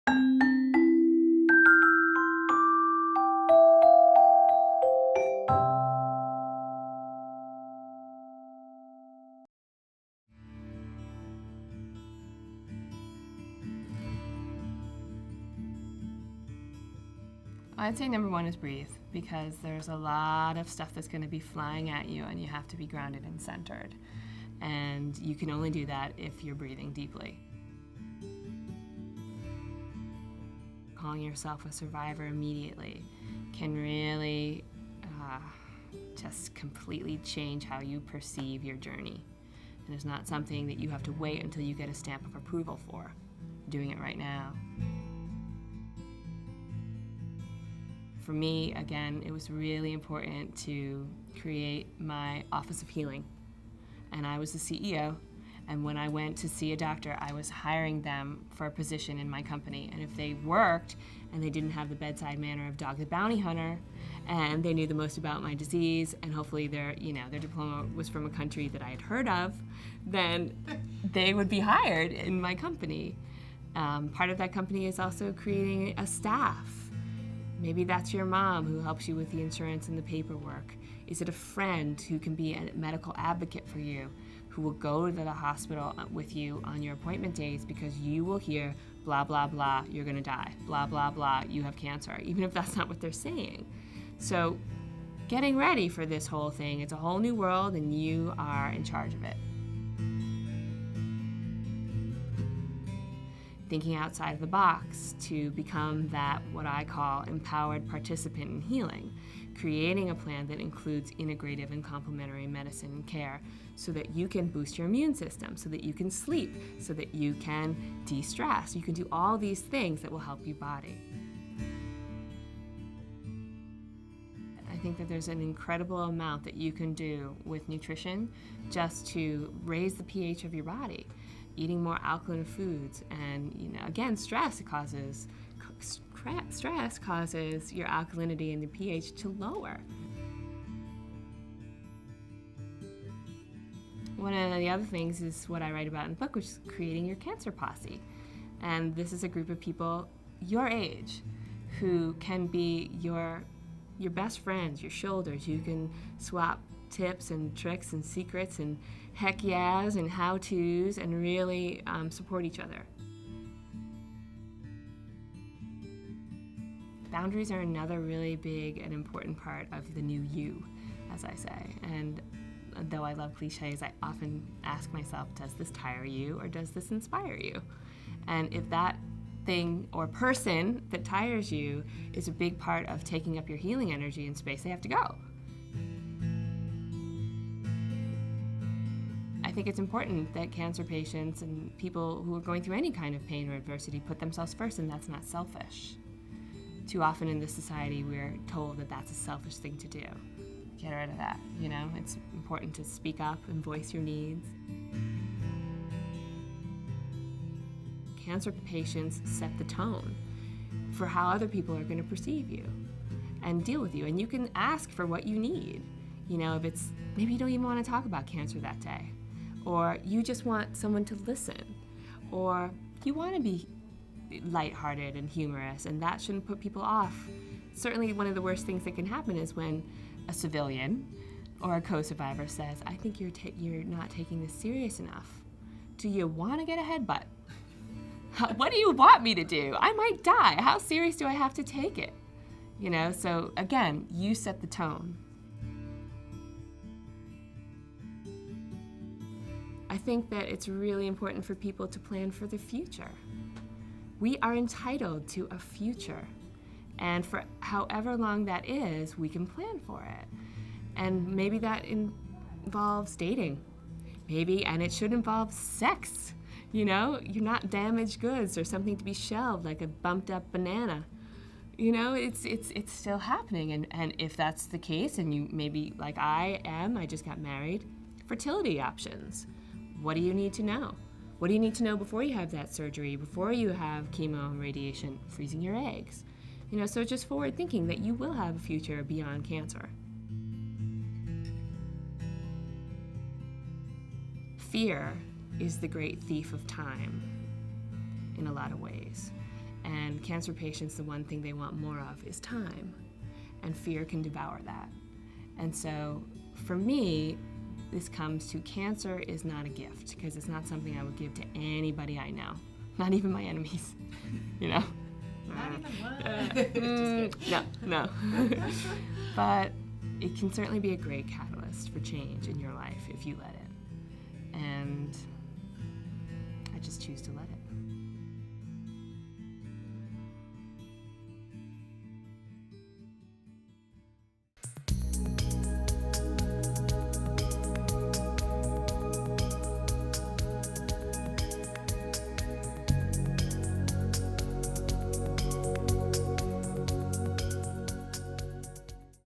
I'd say number one is breathe, because there's a lot of stuff that's going to be flying at you, and you have to be grounded and centered. And you can only do that if you're breathing deeply. Calling yourself a survivor immediately can really just completely change how you perceive your journey. And it's not something that you have to wait until you get a stamp of approval for. You're doing it right now. For me, again, it was really important to create my Office of Healing. And I was the CEO, and when I went to see a doctor, I was hiring them for a position in my company. And if they worked and they didn't have the bedside manner of Dog the Bounty Hunter, and they knew the most about my disease, and hopefully their diploma was from a country that I had heard of, then they would be hired in my company. Part of that company is also creating a staff. Maybe that's your mom who helps you with the insurance and the paperwork. Is it a friend who can be a medical advocate for you, who will go to the hospital with you on your appointment days because you will hear blah, blah, blah, you're gonna die, blah, blah, blah, you have cancer, even if that's not what they're saying. So getting ready for this whole thing, it's a whole new world and you are in charge of it. Thinking outside of the box to become that, what I call, empowered participant in healing, creating a plan that includes integrative and complementary medicine and care so that you can boost your immune system, so that you can sleep, so that you can de-stress. You can do all these things that will help your body. I think that there's an incredible amount that you can do with nutrition just to raise the pH of your body. Eating more alkaline foods, and again, stress causes your alkalinity and the pH to lower. One of the other things is what I write about in the book, which is creating your cancer posse. And this is a group of people your age who can be your best friends, your shoulders. You can swap tips and tricks and secrets and heck yeahs and how-tos and really support each other. Boundaries are another really big and important part of the new you, as I say. And though I love cliches, I often ask myself, does this tire you or does this inspire you? And if that thing or person that tires you is a big part of taking up your healing energy and space, they have to go. I think it's important that cancer patients and people who are going through any kind of pain or adversity put themselves first, and that's not selfish. Too often in this society, we're told that that's a selfish thing to do. Get rid of that, It's important to speak up and voice your needs. Cancer patients set the tone for how other people are going to perceive you and deal with you. And you can ask for what you need. If it's, maybe you don't even want to talk about cancer that day, or you just want someone to listen, or you want to be lighthearted and humorous, and that shouldn't put people off. Certainly one of the worst things that can happen is when a civilian or a co-survivor says, I think you're not taking this serious enough. Do you want to get a headbutt? What do you want me to do? I might die. How serious do I have to take it? So again, you set the tone. I think that it's really important for people to plan for the future. We are entitled to a future. And for however long that is, we can plan for it. And maybe that involves dating. And it should involve sex. You're not damaged goods or something to be shelved like a bumped up banana. It's still happening. And if that's the case, and you maybe like I just got married, fertility options. What do you need to know? What do you need to know before you have that surgery, before you have chemo and radiation, freezing your eggs? So just forward thinking that you will have a future beyond cancer. Fear is the great thief of time in a lot of ways. And cancer patients, the one thing they want more of is time, and fear can devour that. And so for me, this comes to cancer is not a gift, because it's not something I would give to anybody I know, not even my enemies, you know? Not even one. No. But it can certainly be a great catalyst for change in your life if you let it. And I just choose to let it.